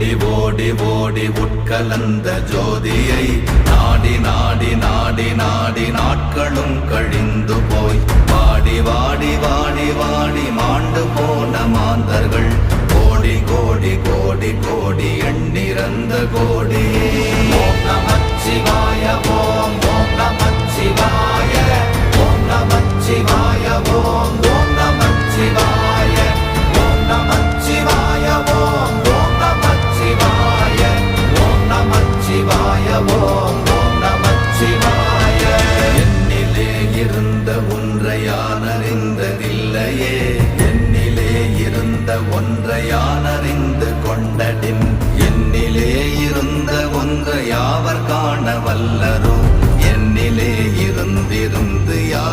ஓடி ஓடி ஓடி உட்கலந்த ஜோதியை நாடி நாடி நாடி நாடி நாட்களும் கழிந்து போய் வாடி வாடி வாடி வாடி மாண்டு போன மாந்தர்கள் கோடி கோடி கோடி கோடி எண்ணிறந்த கோடி. ஓம் நமச்சிவாய ஓம் ஓம் நமச்சிவாய ஓம் நமச்சிவாய ஓம் ஓம் நமச்சிவாய ஓம் நமச்சிவாய ஓம் ஓம் நமச்சிவாய ஓம் நமச்சிவாய ஓம் ஓம் நமச்சிவாய. என்னிலே இருந்த ஒன்றை யான் அறிந்ததில்லையே, என்னிலே இருந்த ஒன்றை யான் அறிந்த